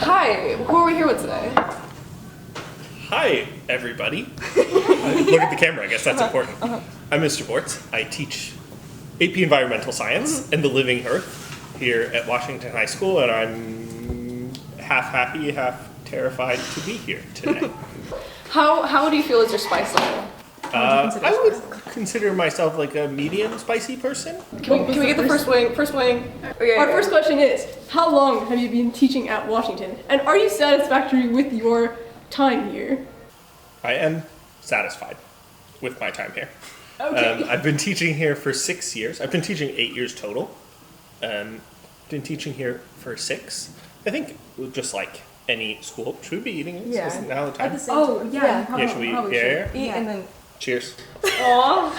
Hi, who are we here with today? Hi, everybody. Look at the camera, I guess that's important. I'm Mr. Bortz. I teach AP Environmental Science and the Living Earth here at Washington High School, and I'm half happy, half terrified to be here today. How do you feel is your spice level? I would consider myself like a medium spicy person. Can we get the first wing? Okay, Our first question is, how long have you been teaching at Washington? And are you satisfactory with your time here? I am satisfied with my time here. Okay. I've been teaching here for 6 years. I've been teaching 8 years total. Been teaching here for 6. I think just like any school, should we be eating this? Yeah. Is now the time? At the same time. Yeah. Yeah, should we? Probably Yeah. should. Eat and then. Cheers. Aww.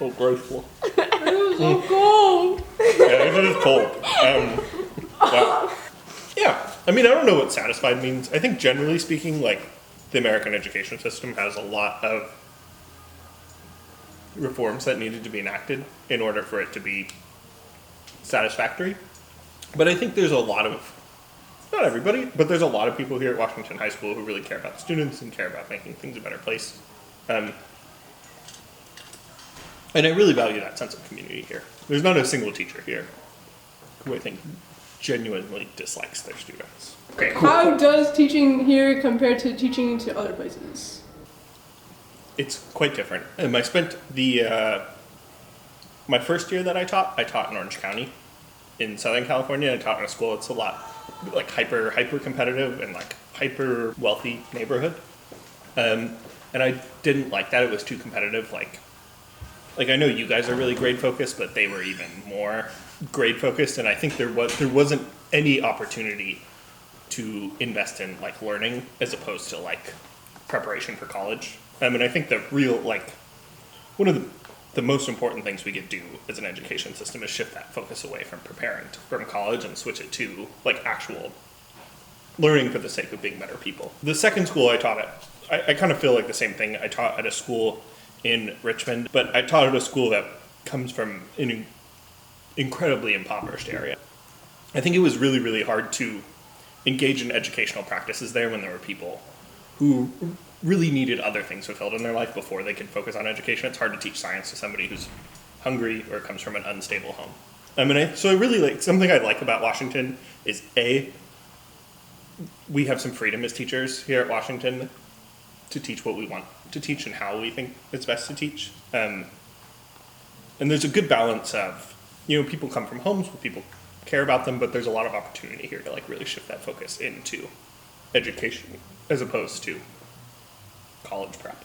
Oh, gross. Cool. It was so cold. Yeah, it is cold. Wow. Yeah, I mean, I don't know what satisfied means. I think generally speaking, like, the American education system has a lot of reforms that needed to be enacted in order for it to be satisfactory. But I think there's a lot of, not everybody, but there's a lot of people here at Washington High School who really care about the students and care about making things a better place. And I really value that sense of community here. There's not a single teacher here who I think genuinely dislikes their students. Okay, cool. How does teaching here compare to teaching to other places? It's quite different. I spent my first year that I taught in Orange County in Southern California. I taught in a school that's a lot like hyper competitive and like hyper wealthy neighborhood. And I didn't like that. It was too competitive. Like I know you guys are really grade focused, but they were even more grade focused. And I think there wasn't any opportunity to invest in like learning as opposed to like preparation for college. And I think the real like one of the most important things we could do as an education system is shift that focus away from preparing from college and switch it to like actual learning for the sake of being better people. The second school I taught at, I kind of feel like the same thing. I taught at a school in Richmond, but I taught at a school that comes from an incredibly impoverished area. I think it was really, really hard to engage in educational practices there when there were people who really needed other things fulfilled in their life before they could focus on education. It's hard to teach science to somebody who's hungry or comes from an unstable home. So I really like, something I like about Washington is we have some freedom as teachers here at Washington to teach what we want to teach and how we think it's best to teach. And there's a good balance of, people come from homes where people care about them, but there's a lot of opportunity here to like really shift that focus into education as opposed to college prep.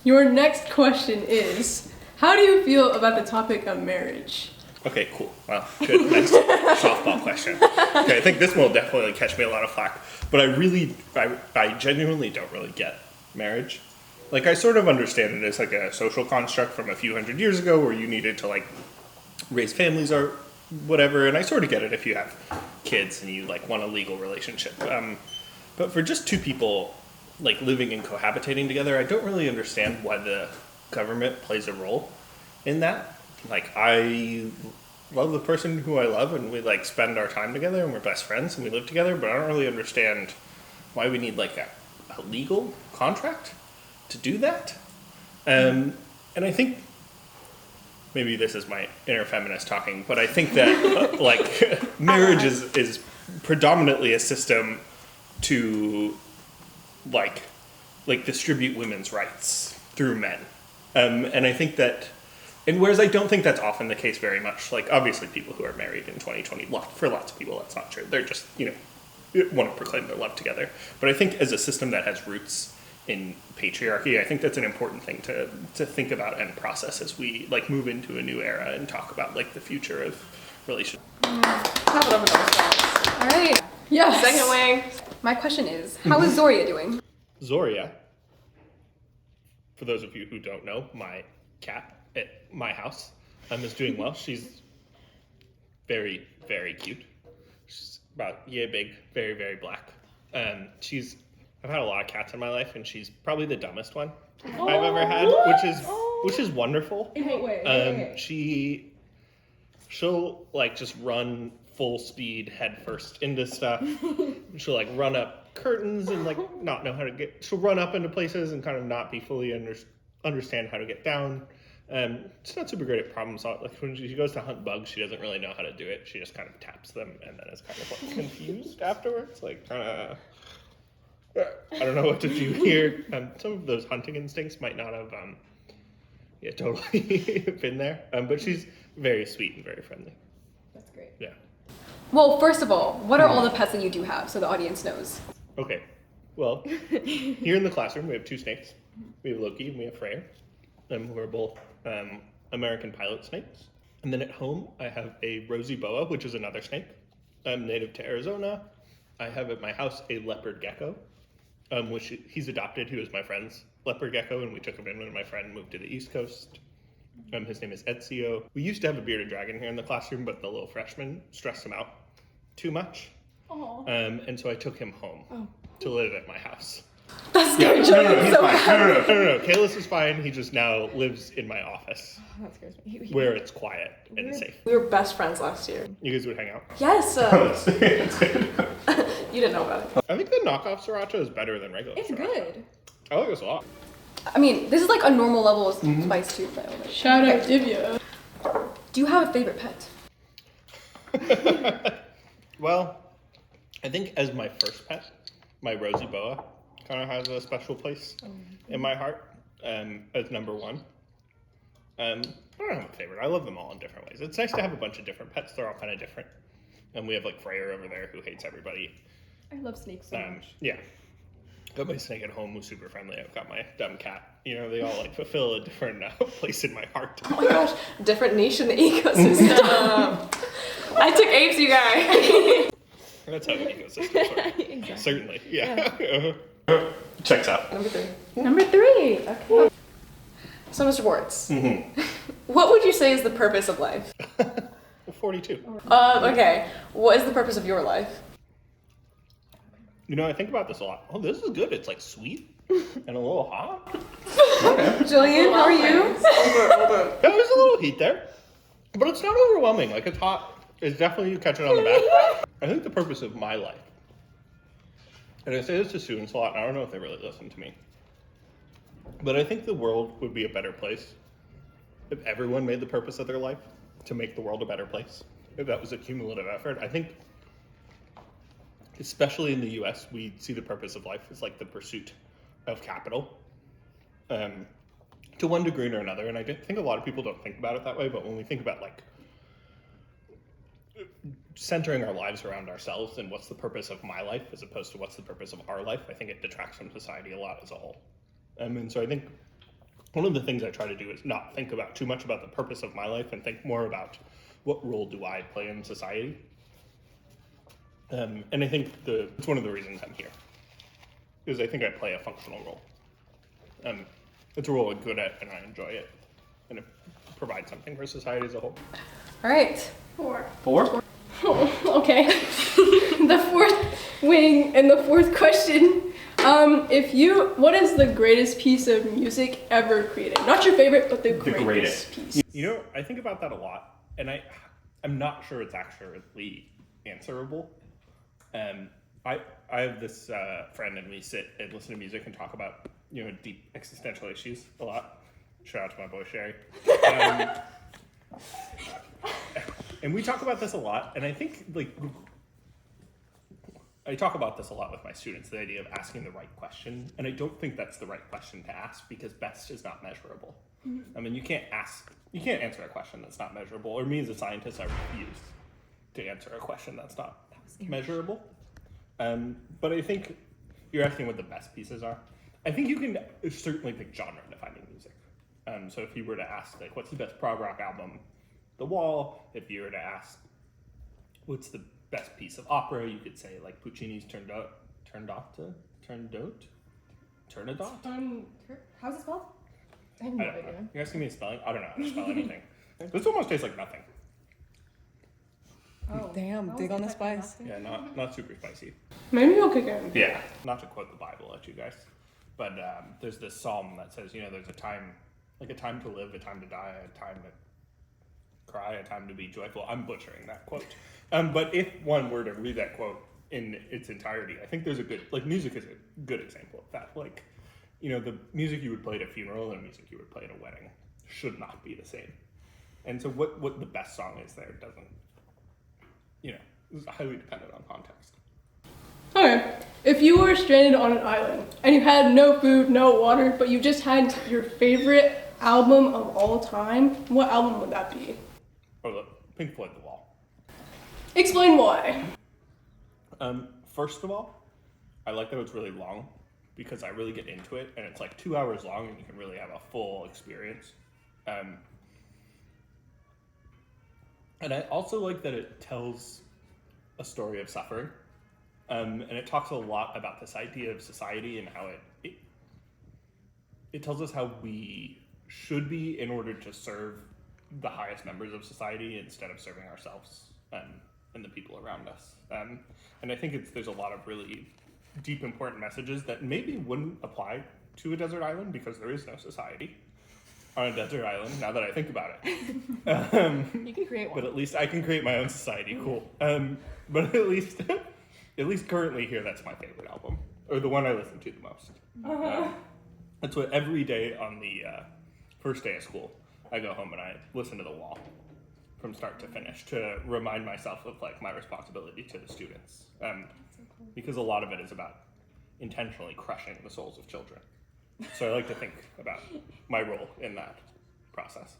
Your next question is, how do you feel about the topic of marriage? Okay, cool. Well, good. Next softball question. Okay, I think this one will definitely catch me a lot of flack, but I genuinely don't really get marriage. Like, I sort of understand it as like a social construct from a few hundred years ago where you needed to like raise families or whatever, and I sort of get it if you have kids and you like want a legal relationship. But for just two people like living and cohabitating together, I don't really understand why the government plays a role in that. Like, I love the person who I love and we like spend our time together and we're best friends and we live together, but I don't really understand why we need like a legal contract to do that. And I think maybe this is my inner feminist talking, but I think that like marriage is predominantly a system to like distribute women's rights through men. And I think that, and whereas I don't think that's often the case very much, like obviously people who are married in 2020, for lots of people that's not true. They're just, want to proclaim their love together. But I think as a system that has roots in patriarchy, I think that's an important thing to think about and process as we like move into a new era and talk about like the future of relationships. Clap it up with response. All right. Yes. Second wing. My question is, how is Zoria doing? Zoria, for those of you who don't know, my cat at my house is doing well. She's very, very cute. She's about yay big, very, very black. I've had a lot of cats in my life, and she's probably the dumbest one I've ever had, which is wonderful. In what way? She she'll like just run full speed head first into stuff. She'll like run up curtains and like not know how to get. She'll run up into places and kind of not be fully understand how to get down. She's not super great at problem solving. Like when she goes to hunt bugs, she doesn't really know how to do it. She just kind of taps them and then is kind of like confused afterwards. Like I don't know what to do here. Some of those hunting instincts might not have totally been there. But she's very sweet and very friendly. That's great. Yeah. Well, first of all, what are all the pets that you do have so the audience knows? Okay. Well, here in the classroom, we have 2 snakes. We have Loki and we have Freyr, who are both American pilot snakes. And then at home, I have a rosy boa, which is another snake, native to Arizona. I have at my house a leopard gecko, which he's adopted. He was my friend's leopard gecko, and we took him in when my friend moved to the East Coast. His name is Ezio. We used to have a bearded dragon here in the classroom, but the little freshman stressed him out too much. Aww. And so I took him home to live at my house. That's scary. Julian, he's so fine. No. Kalis is fine. He just now lives in my office That scares me. where it's quiet and safe. We were best friends last year. You guys would hang out? Yes. You didn't know about it. I think the knockoff sriracha is better than regular It's sriracha. good. I like this a lot. I mean, this is like a normal level of spice too. But Shout out Divya. do you have a favorite pet? Well, I think as my first pet, my rosy boa kind of has a special place in my heart as number 1. I don't have a favorite. I love them all in different ways. It's nice to have a bunch of different pets. They're all kind of different. And we have like Freyr over there who hates everybody. I love snakes so much. Yeah. Got my snake at home, who's super friendly. I've got my dumb cat. You know, they all like fulfill a different place in my heart. Oh my gosh, different niche in the ecosystem. I took apes, you guys. That's how ecosystems work. Exactly. Certainly, yeah. Checks out. Number 3. Number 3. Okay. So, Mr. Bortz, what would you say is the purpose of life? 42. Okay, what is the purpose of your life? You know, I think about this a lot. Oh, this is good. It's like sweet and a little hot. Julian, how are you? Hold on. Yeah, there's a little heat there, but it's not overwhelming. Like, it's hot. It's definitely you catch it on the back. I think the purpose of my life, and I say this to students a lot, and I don't know if they really listen to me, but I think the world would be a better place if everyone made the purpose of their life to make the world a better place. If that was a cumulative effort. I think, especially in the US, we see the purpose of life as like the pursuit of capital. To one degree or another, and I think a lot of people don't think about it that way, but when we think about like centering our lives around ourselves and what's the purpose of my life as opposed to what's the purpose of our life, I think it detracts from society a lot as a whole. And so I think one of the things I try to do is not think about too much about the purpose of my life and think more about what role do I play in society. And I think it's one of the reasons I'm here, is I think I play a functional role. It's a role I'm good at and I enjoy it, and it provides something for society as a whole. All right. 4. 4? Oh, okay. The 4th wing and the 4th question. What is the greatest piece of music ever created? Not your favorite, but the greatest piece. You know, I think about that a lot, and I'm not sure it's actually answerable. I have this friend, and we sit and listen to music and talk about, you know, deep existential issues a lot. Shout out to my boy Sherry. And we talk about this a lot, and I think like I talk about this a lot with my students, the idea of asking the right question, and I don't think that's the right question to ask because best is not measurable. I mean, you can't answer a question that's not measurable, or me as a scientist, I refuse to answer a question that's not measurable. But I think you're asking what the best pieces are. I think you can certainly pick genre-defining music. So if you were to ask, like, what's the best prog rock album? The Wall. If you were to ask, what's the best piece of opera? You could say, like, Puccini's Turandot. How's it spelled? I have I no don't know. idea. You're asking me a spelling? I don't know how to spell anything. This almost tastes like nothing. Oh, Damn, big on the spice. Yeah, not super spicy. Maybe you'll kick it. Yeah, not to quote the Bible at you guys, but there's this psalm that says, you know, there's a time to live, a time to die, a time that cry, a time to be joyful. I'm butchering that quote. But if one were to read that quote in its entirety, I think there's a good, like, music is a good example of that. Like, you know, the music you would play at a funeral and the music you would play at a wedding should not be the same. And so what the best song is there doesn't, you know, is highly dependent on context. Okay, if you were stranded on an island and you had no food, no water, but you just had your favorite album of all time, what album would that be? Oh, the Pink Floyd, The Wall. Explain why. First of all, I like that it's really long because I really get into it, and it's like 2 hours long and you can really have a full experience. And I also like that it tells a story of suffering. And it talks a lot about this idea of society and how it tells us how we should be in order to serve the highest members of society instead of serving ourselves and the people around us. And I think there's a lot of really deep, important messages that maybe wouldn't apply to a desert island because there is no society on a desert island, now that I think about it. You can create one. But at least I can create my own society, cool. But at least currently here, that's my favorite album, or the one I listen to the most. That's what every day on the first day of school, I go home and I listen to The Wall from start to finish to remind myself of like my responsibility to the students. Because a lot of it is about intentionally crushing the souls of children. So I like to think about my role in that process.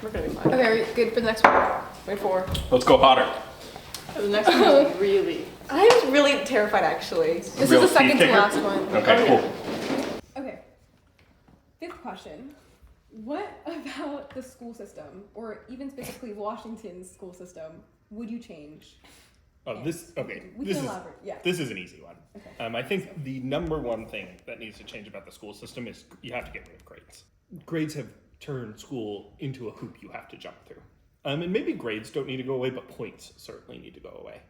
We're gonna be fine. Okay, are you good for the next one? Wait for. Let's go hotter. The next one is really. I'm really terrified, actually. This is the second to last one. Okay, cool. Okay. Fifth question. What about the school system, or even specifically Washington's school system, would you change? Oh, this We can elaborate, yeah. This is an easy one. Okay. I think the number one thing that needs to change about the school system is you have to get rid of grades. Grades have turned school into a hoop you have to jump through. And maybe grades don't need to go away, but points certainly need to go away.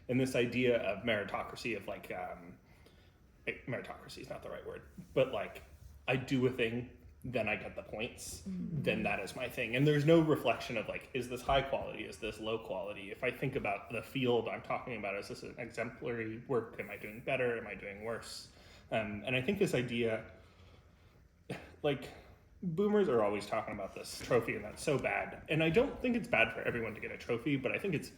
And this idea of meritocracy of like, meritocracy is not the right word, but like I do a thing, then I get the points, then that is my thing. And there's no reflection of like, is this high quality? Is this low quality? If I think about the field I'm talking about, is this an exemplary work? Am I doing better? Am I doing worse? And I think this idea, like boomers are always talking about this trophy and that's so bad. And I don't think it's bad for everyone to get a trophy, but I think it's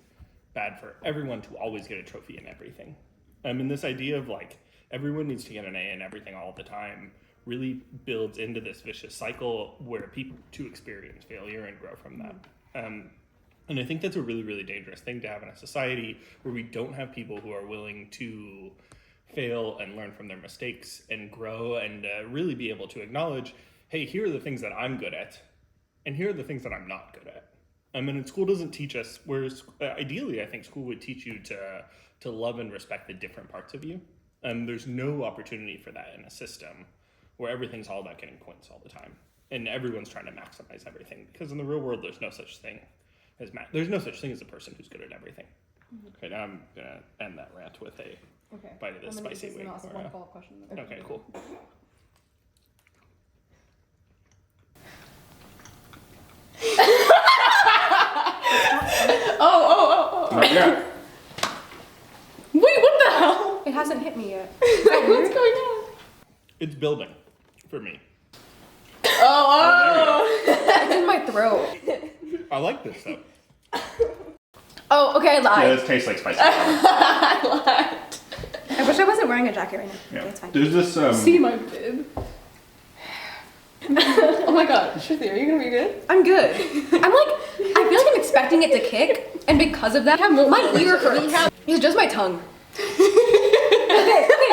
bad for everyone to always get a trophy in everything. And this idea of like, everyone needs to get an A in everything all the time really builds into this vicious cycle where people to experience failure and grow from that. And I think that's a really, really dangerous thing to have in a society where we don't have people who are willing to fail and learn from their mistakes and grow and really be able to acknowledge, hey, here are the things that I'm good at, and here are the things that I'm not good at. And school doesn't teach us, whereas ideally I think school would teach you to love and respect the different parts of you. And there's no opportunity for that in a system where everything's all about getting points all the time. And everyone's trying to maximize everything. Because in the real world, there's no such thing as a person who's good at everything. Okay, now I'm going to end that rant with a bite of this spicy wing. One follow-up question. Okay, cool. Oh. Yeah. Wait, what the hell? It hasn't hit me yet. What's going on? It's building for me. Oh. It's in my throat. I like this though. Oh, okay, I lied. Yeah, this tastes like spicy. I wish I wasn't wearing a jacket right now. Yeah. Okay, it's fine. There's this See my bib. Oh my god, Shruthi, are you gonna be good? I'm good. I feel like I'm expecting it to kick, and because of that, my ear hurts. It's just my tongue. Okay,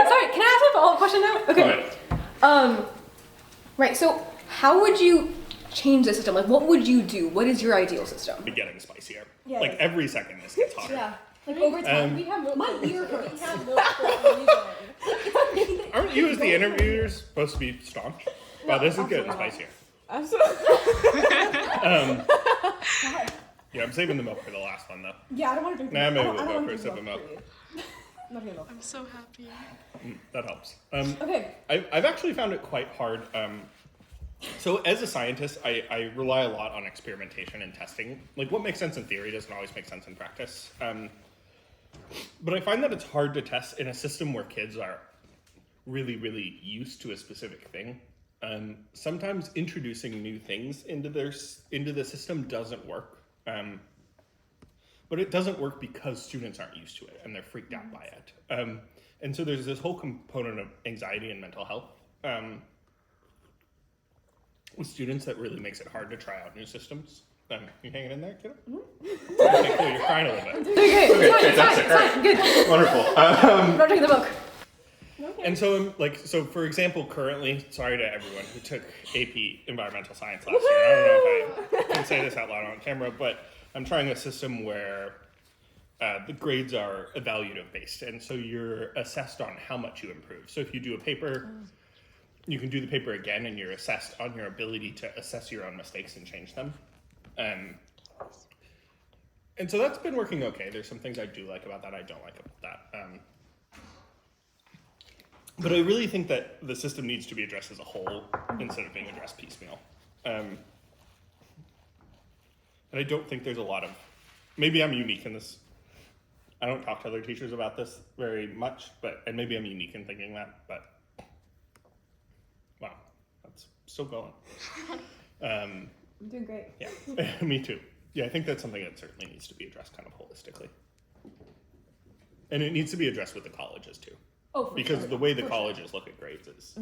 sorry, can I ask a follow-up question now? Okay. Right, so how would you change the system? Like, what would you do? What is your ideal system? getting spicier. Yeah. Like every second this gets hotter. Yeah. Like over time, We have no my purpose. ear hurts. We have no reason. Aren't you as the interviewers supposed to be staunch? Wow, this is getting spicier. Absolutely. Yeah, I'm saving the milk for the last one though. Yeah, I don't want to drink. Nah, maybe I we'll don't go wanna for a drink sip of milk. period. I'm not gonna milk. I'm so happy. That helps. Okay. I've actually found it quite hard So as a scientist, I rely a lot on experimentation and testing. Like what makes sense in theory doesn't always make sense in practice. But I find that it's hard to test in a system where kids are really, really used to a specific thing. Sometimes introducing new things into the system doesn't work. But it doesn't work because students aren't used to it and they're freaked out by it. And so there's this whole component of anxiety and mental health with students that really makes it hard to try out new systems. You hanging in there, kiddo? Mm-hmm. Okay, cool, you're crying a little bit. Okay, Okay, fantastic. All right. Good. Wonderful. I'm not drinking the milk. And so, so for example, currently, sorry to everyone who took AP Environmental Science last year. I don't know if I can say this out loud on camera, but I'm trying a system where the grades are evaluative based, and so you're assessed on how much you improve. So if you do a paper, you can do the paper again, and you're assessed on your ability to assess your own mistakes and change them. And so that's been working okay. There's some things I do like about that, I don't like about that. But I really think that the system needs to be addressed as a whole instead of being addressed piecemeal. And I don't think there's a lot of, maybe I'm unique in this. I don't talk to other teachers about this very much, and maybe I'm unique in thinking that, but wow, that's still going. I'm doing great. Yeah, me too. Yeah, I think that's something that certainly needs to be addressed kind of holistically. And it needs to be addressed with the colleges too. Oh, because the way the colleges look at grades is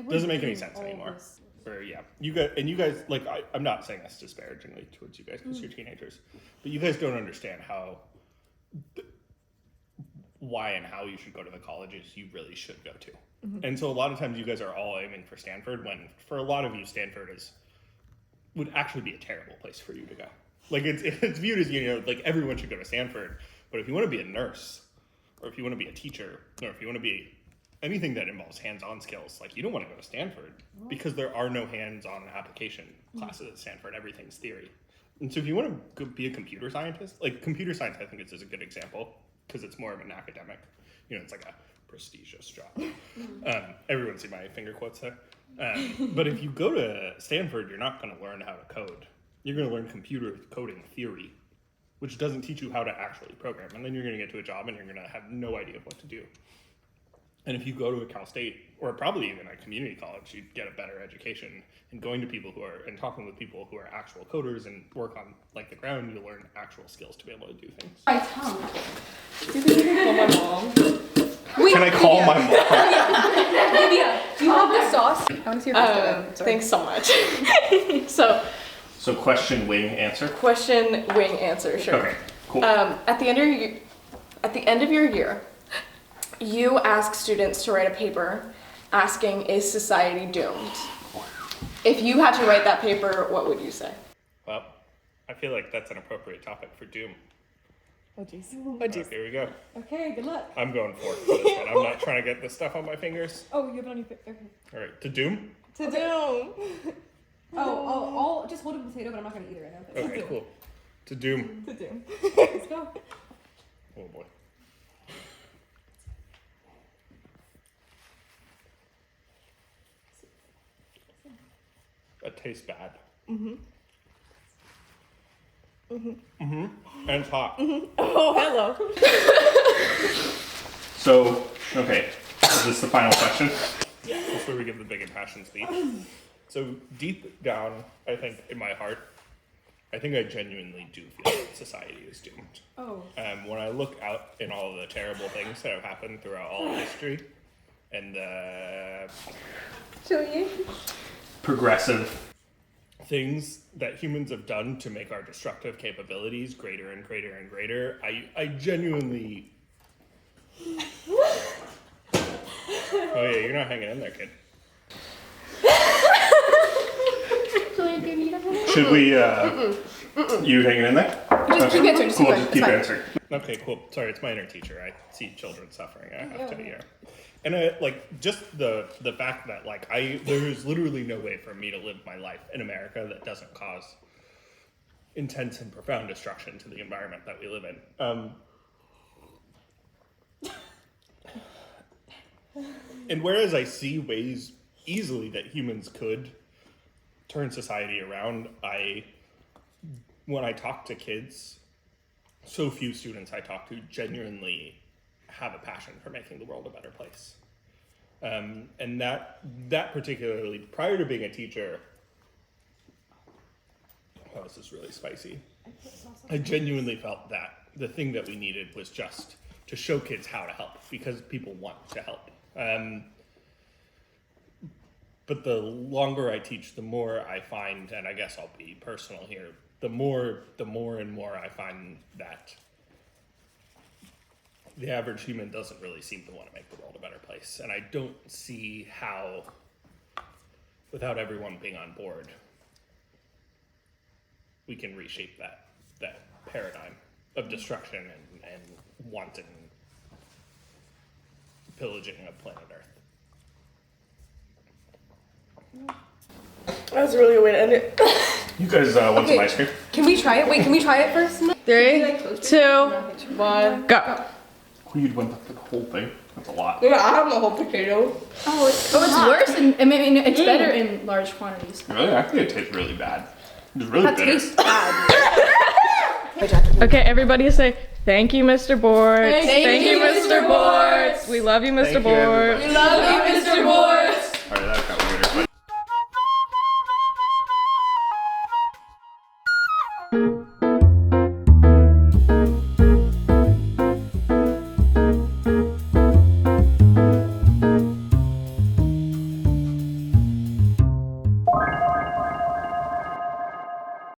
doesn't make any sense anymore. Or you guys like I'm not saying this disparagingly towards you guys because you're teenagers, but you guys don't understand why and how you should go to the colleges you really should go to. And so a lot of times you guys are all aiming for Stanford when for a lot of you Stanford would actually be a terrible place for you to go. Like it's viewed as like everyone should go to Stanford, but if you want to be a nurse or if you want to be a teacher or if you want to be anything that involves hands-on skills, like you don't want to go to Stanford because there are no hands-on application classes at Stanford. Everything's theory. And so if you want to be a computer scientist, like computer science, I think is a good example because it's more of an academic, it's like a prestigious job. Everyone see my finger quotes there. But if you go to Stanford, you're not going to learn how to code. You're going to learn computer coding theory, which doesn't teach you how to actually program. And then you're going to get to a job and you're going to have no idea what to do. And if you go to a Cal State, or probably even a community college, you'd get a better education. And going to people and talking with people who are actual coders and work on like the ground, you learn actual skills to be able to do things. My tongue. You can call my mom. Can I call my mom? Olivia, do you have the sauce? I want to see your face. Thanks so much. So question, wing, answer? Question, wing, answer, sure. Okay, cool. At the end of your year, you ask students to write a paper asking, is society doomed? If you had to write that paper, what would you say? Well, I feel like that's an appropriate topic for doom. Oh jeez. Here we go. Okay, good luck. I'm going for this one. I'm not trying to get this stuff on my fingers. Oh, you have it on your finger. Okay. All right, to doom? To doom. I'll just hold a potato, but I'm not going to eat it right now. Okay, cool. To doom. To doom. Let's go. Oh boy. That tastes bad. And it's hot. Oh, hello. So, okay, is this the final question? Yeah. Before we give the big impassioned speech. So deep down, I think in my heart, I think I genuinely do feel that society is doomed. Oh. When I look out in all of the terrible things that have happened throughout all of history, and progressive things that humans have done to make our destructive capabilities greater and greater and greater, I genuinely... Oh yeah, you're not hanging in there, kid. Should we, you hanging in there? Just keep answering, Cool, just keep answering. Okay, cool. Sorry, it's my inner teacher. I see children suffering. I have to be here. And just the fact that there is literally no way for me to live my life in America that doesn't cause intense and profound destruction to the environment that we live in. And whereas I see ways easily that humans could turn society around, when I talk to kids, so few students I talk to genuinely have a passion for making the world a better place. And that particularly, prior to being a teacher, oh, this is really spicy. I genuinely felt that the thing that we needed was just to show kids how to help, because people want to help. But the longer I teach, the more I find, and I guess I'll be personal here, the more and more I find that the average human doesn't really seem to want to make the world a better place. And I don't see how, without everyone being on board, we can reshape that paradigm of destruction and wanton pillaging of planet Earth. That's a really good way to end it. You guys want some ice cream? Can we try it? Wait, can we try it first? 3, 2, 1, go. You'd want the whole thing. That's a lot. Yeah, I have the whole potato. Oh, it's worse, and I mean, it's better in large quantities. Really? I think it tastes really bad. It's really That bitter. tastes bad. Okay, everybody say, thank you, Mr. Bortz. Thank you, Mr. Bortz. We love you, Mr. Thank you, Bortz. everybody. We love you, Mr. Bortz. All right, that got